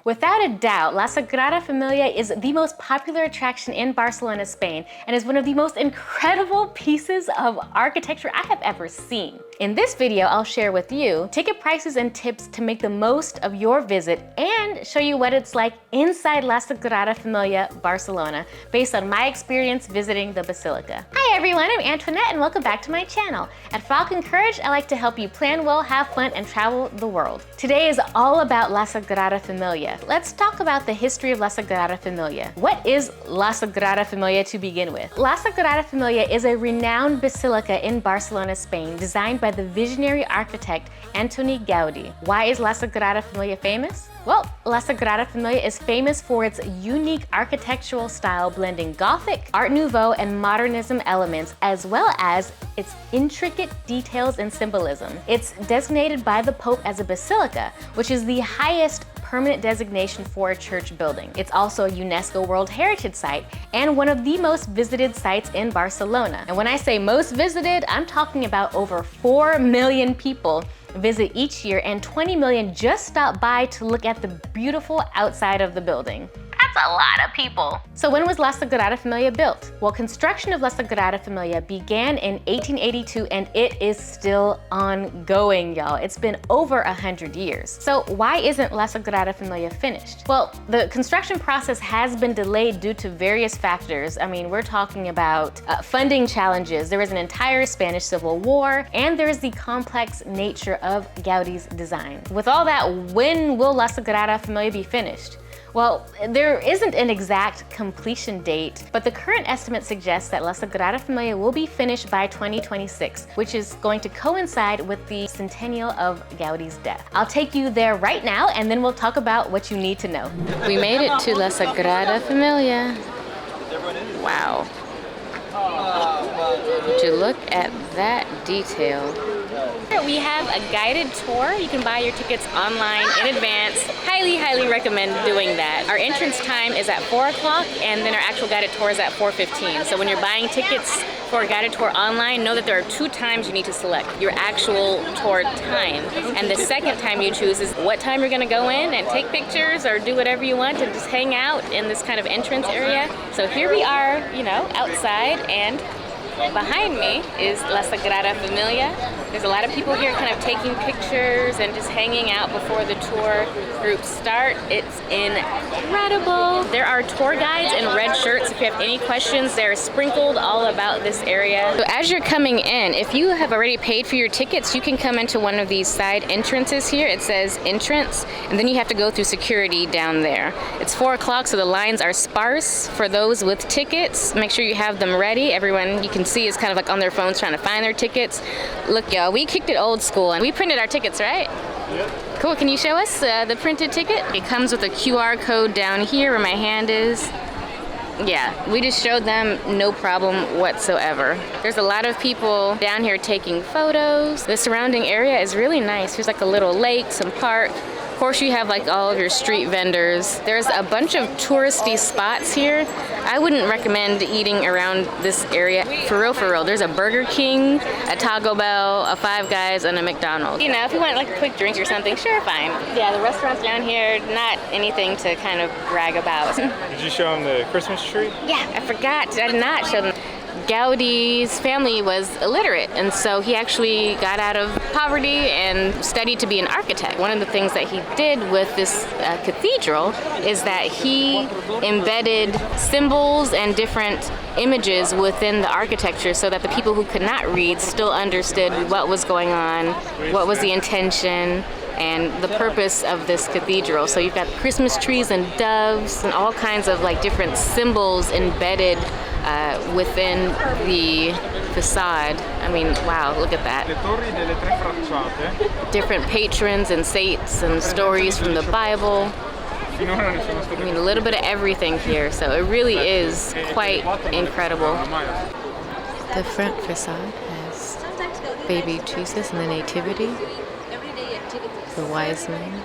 Without a doubt, La Sagrada Familia is the most popular attraction in Barcelona, Spain, and is one of the most incredible pieces of architecture I have ever seen. In this video, I'll share with you ticket prices and tips to make the most of your visit and show you what it's like inside La Sagrada Familia Barcelona based on my experience visiting the basilica. Hi everyone, I'm Antoinette and welcome back to my channel. At CLNGR, I like to help you plan well, have fun, and travel the world. Today is all about La Sagrada Familia. Let's talk about the history of La Sagrada Familia. What is La Sagrada Familia to begin with? La Sagrada Familia is a renowned basilica in Barcelona, Spain, designed by the visionary architect Antoni Gaudí. Why is La Sagrada Familia famous? Well, La Sagrada Familia is famous for its unique architectural style blending Gothic, Art Nouveau, and Modernism elements, as well as its intricate details and symbolism. It's designated by the Pope as a basilica, which is the highest permanent designation for a church building. It's also a UNESCO World Heritage Site and one of the most visited sites in Barcelona. And when I say most visited, I'm talking about over 4 million people visit each year and 20 million just stop by to look at the beautiful outside of the building. That's a lot of people. So when was La Sagrada Familia built? Well, construction of La Sagrada Familia began in 1882 and it is still ongoing, y'all. It's been over 100 years. So why isn't La Sagrada Familia finished? Well, the construction process has been delayed due to various factors. I mean, we're talking about funding challenges. There was an entire Spanish Civil War, and there is the complex nature of Gaudí's design. With all that, when will La Sagrada Familia be finished? Well, there isn't an exact completion date, but the current estimate suggests that La Sagrada Familia will be finished by 2026, which is going to coincide with the centennial of Gaudí's death. I'll take you there right now, and then we'll talk about what you need to know. We made it to La Sagrada Familia. Wow. Would you look at that detail? We have a guided tour. You can buy your tickets online in advance. Highly recommend doing that. Our entrance time is at 4 o'clock, and then our actual guided tour is at 4:15. So when you're buying tickets for a guided tour online, know that there are 2 times you need to select your actual tour time. And the second time you choose is what time you're gonna go in and take pictures or do whatever you want and just hang out in this kind of entrance area. So here we are, you know, outside, and behind me is La Sagrada Familia. There's a lot of people here kind of taking pictures and just hanging out before the tour groups start. It's incredible. There are tour guides in red shirts. If you have any questions, they're sprinkled all about this area. So as you're coming in, if you have already paid for your tickets, you can come into one of these side entrances here. It says entrance, and then you have to go through security down there. It's 4 o'clock, so the lines are sparse for those with tickets. Make sure you have them ready. Everyone you can see is kind of like on their phones trying to find their tickets. Look, y'all, we kicked it old school and we printed our tickets, right? Yep. Cool, can you show us the printed ticket? It comes with a QR code down here where my hand is. Yeah, we just showed them, no problem whatsoever. There's a lot of people down here taking photos. The surrounding area is really nice. There's like a little lake, some park. Of course, you have like all of your street vendors. There's a bunch of touristy spots here. I wouldn't recommend eating around this area. For real, there's a Burger King, a Taco Bell, a Five Guys, and a McDonald's. You know, if you want like a quick drink or something, sure, fine. Yeah, the restaurants down here, not anything to kind of brag about. Did you show them the Christmas tree? Yeah, I forgot. I did not show them. Gaudí's family was illiterate, and so he actually got out of poverty and studied to be an architect. One of the things that he did with this cathedral is that he embedded symbols and different images within the architecture so that the people who could not read still understood what was going on, what was the intention, and the purpose of this cathedral. So you've got Christmas trees and doves and all kinds of like different symbols embedded within the facade. I mean, wow, look at that. Different patrons and saints and stories from the Bible. I mean, a little bit of everything here, so it really is quite incredible. The front facade has baby Jesus and the Nativity, the wise men,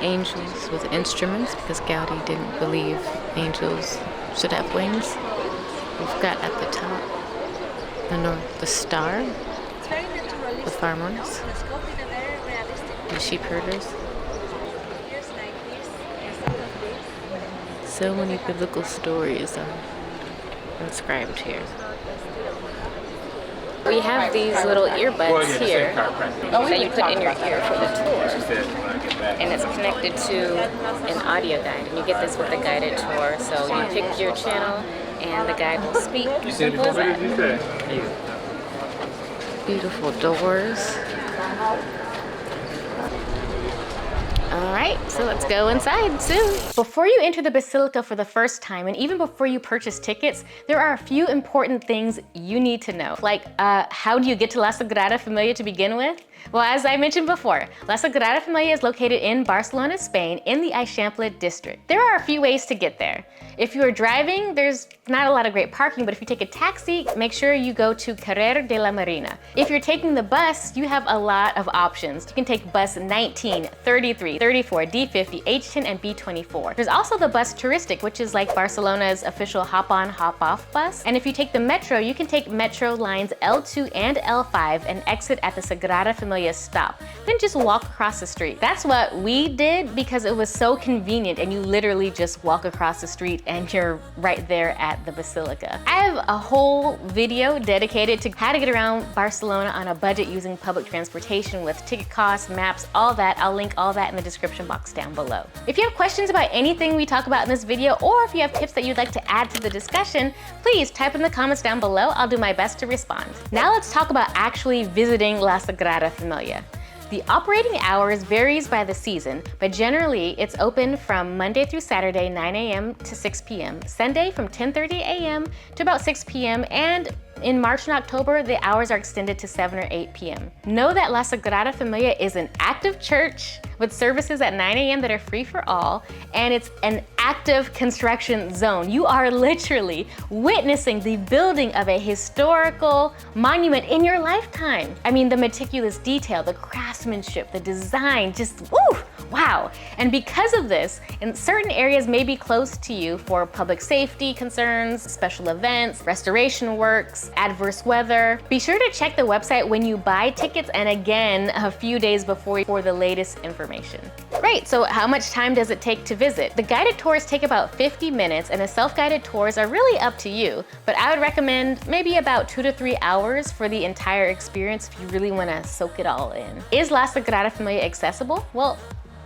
angels with instruments, because Gaudí didn't believe angels should have wings. We've got at the top the star, the farmers, the sheep herders, So many biblical stories are inscribed here. We have these little earbuds here that you put in your ear for the tour, and it's connected to an audio guide, and you get this with the guided tour. So you pick your channel, and the guide will speak. Simple as that. Beautiful doors. All right, so let's go inside soon. Before you enter the Basilica for the first time, and even before you purchase tickets, there are a few important things you need to know. Like, how do you get to La Sagrada Familia to begin with? Well, as I mentioned before, La Sagrada Familia is located in Barcelona, Spain, in the Eixample district. There are a few ways to get there. If you are driving, there's not a lot of great parking, but if you take a taxi, make sure you go to Carrer de la Marina. If you're taking the bus, you have a lot of options. You can take bus 19, 33, 34, D50, H10, and B24. There's also the bus Touristic, which is like Barcelona's official hop-on, hop-off bus. And if you take the metro, you can take metro lines L2 and L5 and exit at the Sagrada Familia stop. Then just walk across the street. That's what we did because it was so convenient, and you literally just walk across the street and you're right there at the Basilica. I have a whole video dedicated to how to get around Barcelona on a budget using public transportation with ticket costs, maps, all that. I'll link all that in the description box down below. If you have questions about anything we talk about in this video, or if you have tips that you'd like to add to the discussion, please type in the comments down below. I'll do my best to respond. Now let's talk about actually visiting La Sagrada Familia. The operating hours varies by the season, but generally it's open from Monday through Saturday, 9 a.m. to 6 p.m., Sunday from 10:30 a.m. to about 6 p.m., and in March and October, the hours are extended to 7 or 8 p.m. Know that La Sagrada Familia is an active church with services at 9 a.m. that are free for all, and it's an active construction zone. You are literally witnessing the building of a historical monument in your lifetime. I mean, the meticulous detail, the craftsmanship, the design, just woo, wow. And because of this, in certain areas may be close to you for public safety concerns, special events, restoration works, adverse weather. Be sure to check the website when you buy tickets, and again a few days before for the latest information. Great, so how much time does it take to visit? The guided tours take about 50 minutes, and the self-guided tours are really up to you, but I would recommend maybe about 2 to 3 hours for the entire experience if you really want to soak it all in. Is La Sagrada Familia accessible? Well,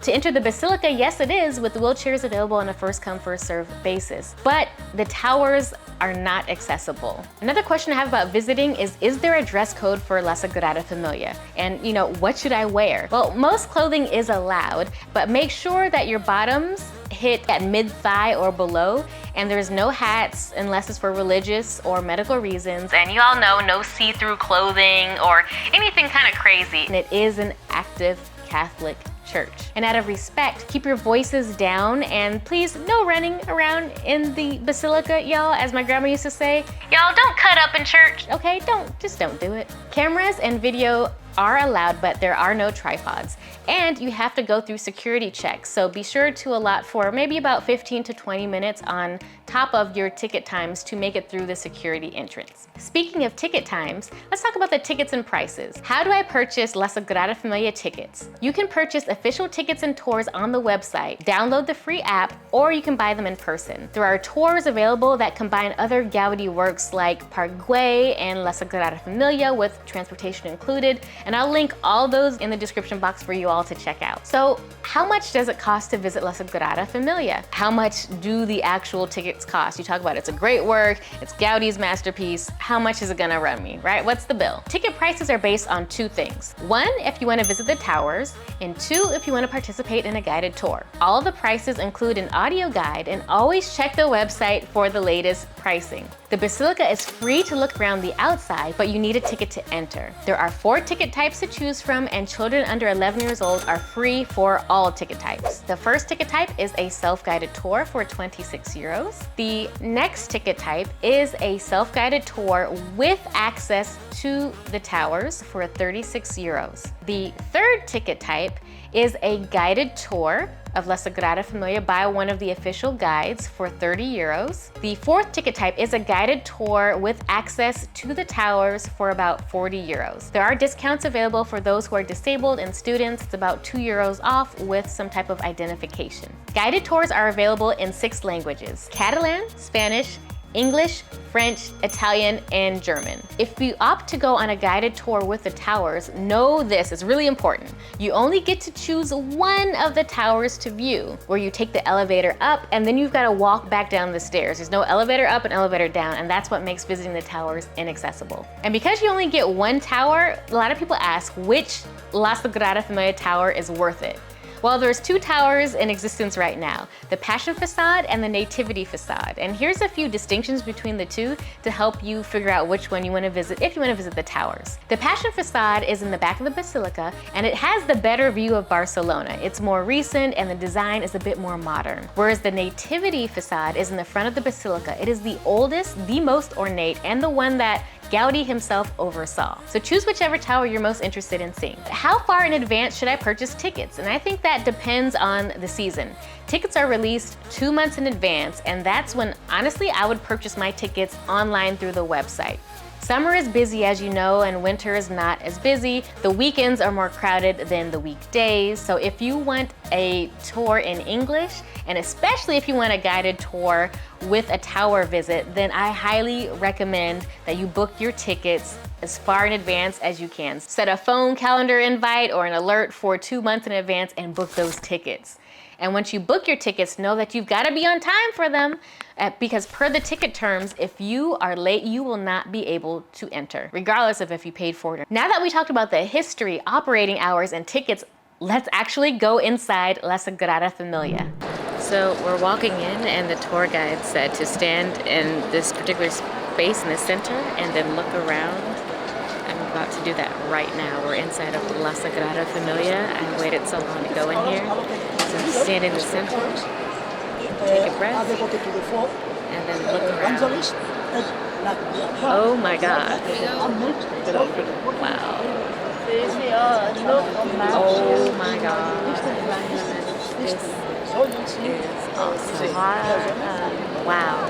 to enter the Basilica, yes it is, with wheelchairs available on a first-come, first-served basis, but the towers are not accessible. Another question I have about visiting is there a dress code for La Sagrada Familia? And what should I wear? Well, most clothing is allowed, but make sure that your bottoms hit at mid-thigh or below, and there's no hats unless it's for religious or medical reasons. And you all know, no see-through clothing or anything kind of crazy. And it is an active Catholic church. And out of respect, keep your voices down, and please no running around in the Basilica, y'all. As my grandma used to say, y'all don't cut up in church. Okay, just don't do it. Cameras and video are allowed, but there are no tripods. And you have to go through security checks, so be sure to allot for maybe about 15 to 20 minutes on top of your ticket times to make it through the security entrance. Speaking of ticket times, let's talk about the tickets and prices. How do I purchase La Sagrada Familia tickets? You can purchase official tickets and tours on the website, download the free app, or you can buy them in person. There are tours available that combine other Gaudi works like Parkway and La Sagrada Familia with transportation included, and I'll link all those in the description box for you all to check out. So how much does it cost to visit La Sagrada Familia? How much do the actual tickets cost? You talk about it's a great work, it's Gaudi's masterpiece. How much is it gonna run me, right? What's the bill? Ticket prices are based on 2 things. 1, if you wanna visit the towers, and 2, if you wanna participate in a guided tour. All of the prices include an audio guide, and always check the website for the latest pricing. The Basilica is free to look around the outside, but you need a ticket to enter. There are 4 ticket types to choose from, and children under 11 years old are free for all ticket types. The first ticket type is a self-guided tour for 26 euros. The next ticket type is a self-guided tour with access to the towers for 36 euros. The third ticket type is a guided tour of La Sagrada Familia by one of the official guides for 30 euros. The fourth ticket type is a guided tour with access to the towers for about 40 euros. There are discounts available for those who are disabled and students. It's about 2 euros off with some type of identification. Guided tours are available in 6 languages: Catalan, Spanish, English, French, Italian, and German. If you opt to go on a guided tour with the towers, know this is really important. You only get to choose one of the towers to view, where you take the elevator up and then you've got to walk back down the stairs. There's no elevator up and elevator down, and that's what makes visiting the towers inaccessible. And because you only get one tower, a lot of people ask which La Sagrada Familia tower is worth it. Well, there's 2 towers in existence right now, the Passion Facade and the Nativity Facade. And here's a few distinctions between the two to help you figure out which one you want to visit if you want to visit the towers. The Passion Facade is in the back of the basilica, and it has the better view of Barcelona. It's more recent and the design is a bit more modern. Whereas the Nativity Facade is in the front of the basilica. It is the oldest, the most ornate, and the one that Gaudi himself oversaw. So choose whichever tower you're most interested in seeing. How far in advance should I purchase tickets? And I think that depends on the season. Tickets are released 2 months in advance, and that's when, honestly, I would purchase my tickets online through the website. Summer is busy, as you know, and winter is not as busy. The weekends are more crowded than the weekdays. So if you want a tour in English, and especially if you want a guided tour with a tower visit, then I highly recommend that you book your tickets as far in advance as you can. Set a phone calendar invite or an alert for 2 months in advance and book those tickets. And once you book your tickets, know that you've got to be on time for them, because per the ticket terms, if you are late, you will not be able to enter, regardless of if you paid for it. Now that we talked about the history, operating hours, and tickets, let's actually go inside La Sagrada Familia. So we're walking in, and the tour guide said to stand in this particular space in the center and then look around. I'm about to do that right now. We're inside of La Sagrada Familia. I waited so long to go in here. So stand in the center, take a breath, and then look around. Oh my God. Wow. Oh my God. This is awesome. Wow.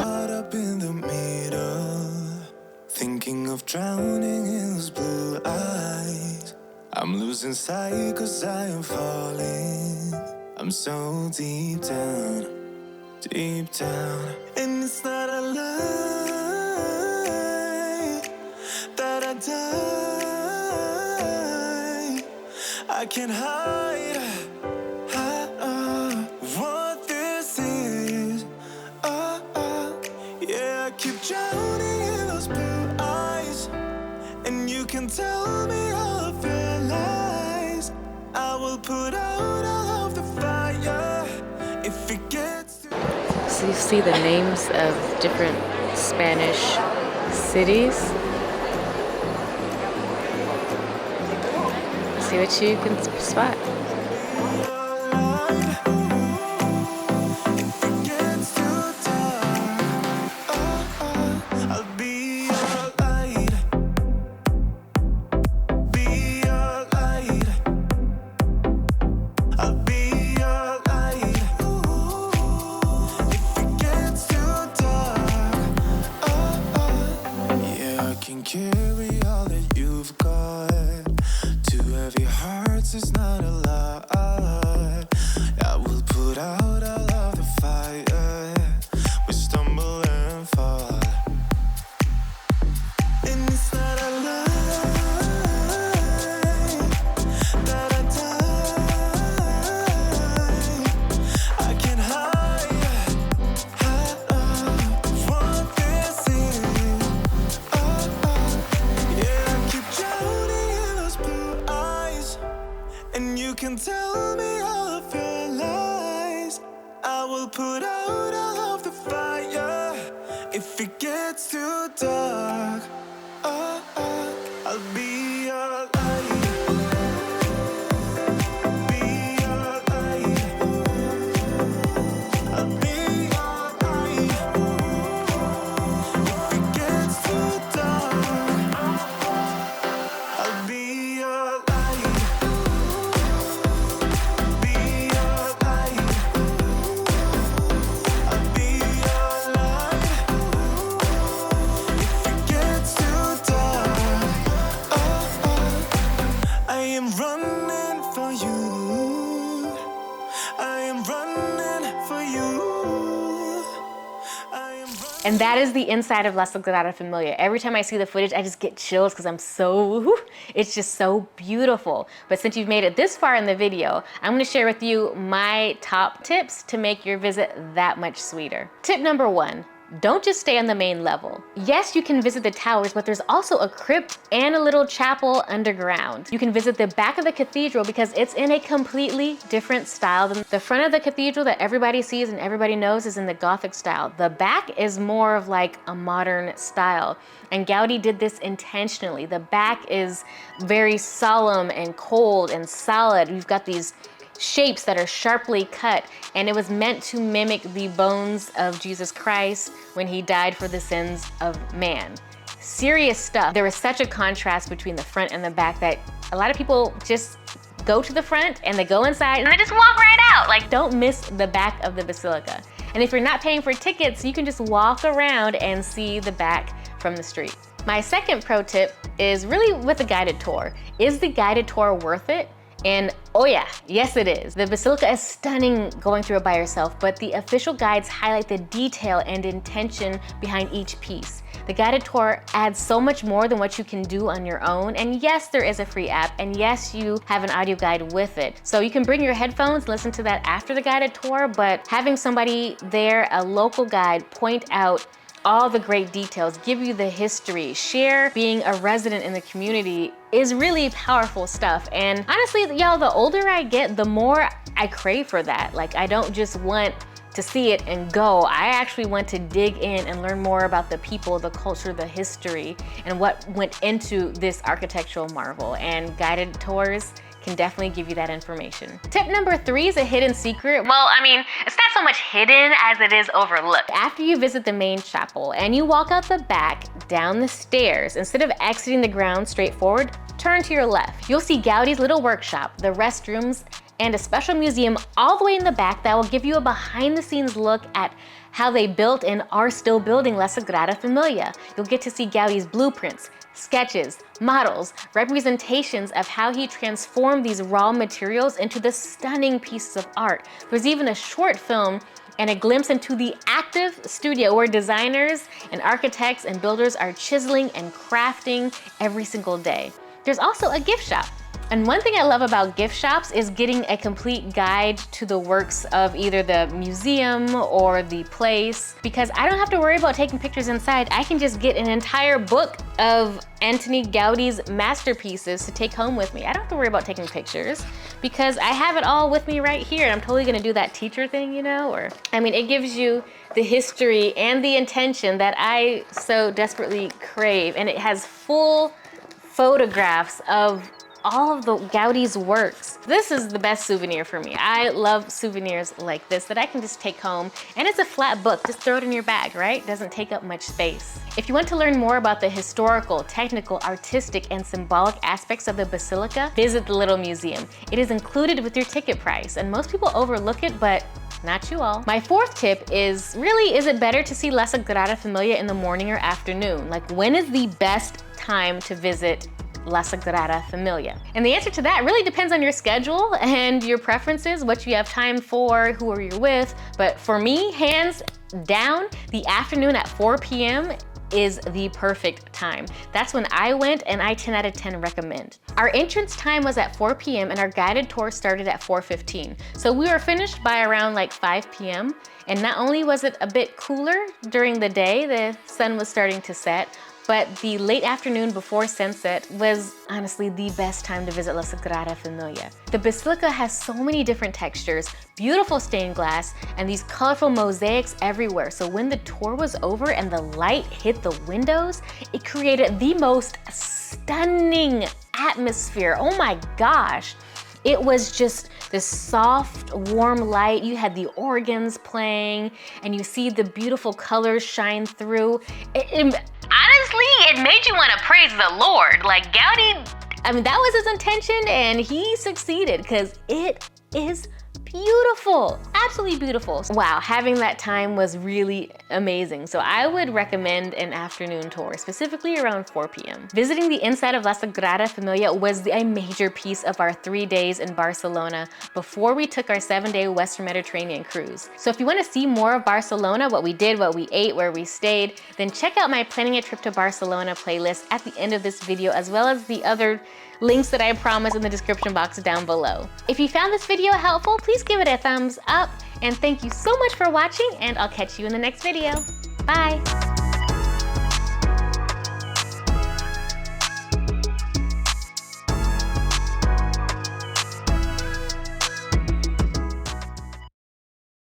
Caught up in the middle, thinking of drowning in those blue eyes. I'm losing sight 'cause I am falling. I'm so deep down, and it's not a lie that I die. I can't hide what this is. Yeah, I keep drowning in those blue eyes, and you can tell me all of your lies. I will put out all of the fire if it gets to. So you see the names of different Spanish cities. See what you can spot. Carry all that you've got. 2 heavy hearts is not a lot. I will put out all of the fire. We stumble and fall, and it's not a lie that I die. I can't hide what this is. And you can tell me all of your lies. I will put out all of the fire if it gets too dark. I'll be your light. Be your light. I'll be your light. If it gets too dark, I'll be your light. am running for you. I am running. And that is the inside of La Sagrada Familia. Every time I see the footage, I just get chills because it's just so beautiful. But since you've made it this far in the video, I'm gonna share with you my top tips to make your visit that much sweeter. Tip number 1. Don't just stay on the main level. Yes, you can visit the towers, but there's also a crypt and a little chapel underground. You can visit the back of the cathedral because it's in a completely different style than the front of the cathedral that everybody sees and everybody knows is in the Gothic style. The back is more of like a modern style. And Gaudi did this intentionally. The back is very solemn and cold and solid. You've got these shapes that are sharply cut, and it was meant to mimic the bones of Jesus Christ when he died for the sins of man. Serious stuff. There was such a contrast between the front and the back that a lot of people just go to the front and they go inside and they just walk right out. Like, don't miss the back of the basilica. And if you're not paying for tickets, you can just walk around and see the back from the street. My second pro tip is really with a guided tour. Is the guided tour worth it? And oh yeah, yes it is. The basilica is stunning going through it by yourself, but the official guides highlight the detail and intention behind each piece. The guided tour adds so much more than what you can do on your own. And yes, there is a free app, and yes, you have an audio guide with it. So you can bring your headphones, listen to that after the guided tour, but having somebody there, a local guide, point out all the great details, give you the history, share being a resident in the community is really powerful stuff. And honestly, y'all, the older I get, the more I crave for that. Like, I don't just want to see it and go. I actually want to dig in and learn more about the people, the culture, the history, and what went into this architectural marvel. And guided tours can definitely give you that information. Tip number 3 is a hidden secret. Well, I mean, it's not so much hidden as it is overlooked. After you visit the main chapel and you walk out the back, down the stairs, instead of exiting the ground straight forward, turn to your left. You'll see Gaudi's little workshop, the restrooms, and a special museum all the way in the back that will give you a behind the scenes look at how they built and are still building La Sagrada Familia. You'll get to see Gaudi's blueprints, sketches, models, representations of how he transformed these raw materials into the stunning pieces of art. There's even a short film and a glimpse into the active studio where designers and architects and builders are chiseling and crafting every single day. There's also a gift shop. And one thing I love about gift shops is getting a complete guide to the works of either the museum or the place, because I don't have to worry about taking pictures inside. I can just get an entire book of Antoni Gaudi's masterpieces to take home with me. I don't have to worry about taking pictures because I have it all with me right here. And I'm totally gonna do that teacher thing, you know, or, I mean, it gives you the history and the intention that I so desperately crave. And it has full photographs of all of the Gaudi's works. This is the best souvenir for me. I love souvenirs like this that I can just take home, and it's a flat book. Just throw it in your bag, right? Doesn't take up much space. If you want to learn more about the historical, technical, artistic, and symbolic aspects of the basilica, visit the little museum. It is included with your ticket price, and most people overlook it, but not you all. My fourth tip is really, is it better to see La Sagrada Familia in the morning or afternoon? Like, when is the best time to visit La Sagrada Familia? And the answer to that really depends on your schedule and your preferences, what you have time for, who are you with. But for me, hands down, the afternoon at 4 p.m. is the perfect time. That's when I went, and I 10 out of 10 recommend. Our entrance time was at 4 p.m. and our guided tour started at 4:15. So we were finished by around like 5 p.m. And not only was it a bit cooler during the day, the sun was starting to set, but the late afternoon before sunset was honestly the best time to visit La Sagrada Familia. The basilica has so many different textures, beautiful stained glass, and these colorful mosaics everywhere. So when the tour was over and the light hit the windows, it created the most stunning atmosphere. Oh my gosh. It was just this soft, warm light. You had the organs playing, and you see the beautiful colors shine through. Honestly, it made you want to praise the Lord. Like, Gaudi, I mean, that was his intention, and he succeeded because it is beautiful. absolutely beautiful. Wow, having that time was really amazing. So I would recommend an afternoon tour, specifically around 4 p.m. Visiting the inside of La Sagrada Familia was a major piece of our 3 days in Barcelona before we took our 7-day Western Mediterranean cruise. So if you want to see more of Barcelona, what we did, what we ate, where we stayed, then check out my Planning a Trip to Barcelona playlist at the end of this video, as well as the other links that I promise in the description box down below. If you found this video helpful, please give it a thumbs up, and thank you so much for watching, and I'll catch you in the next video. Bye.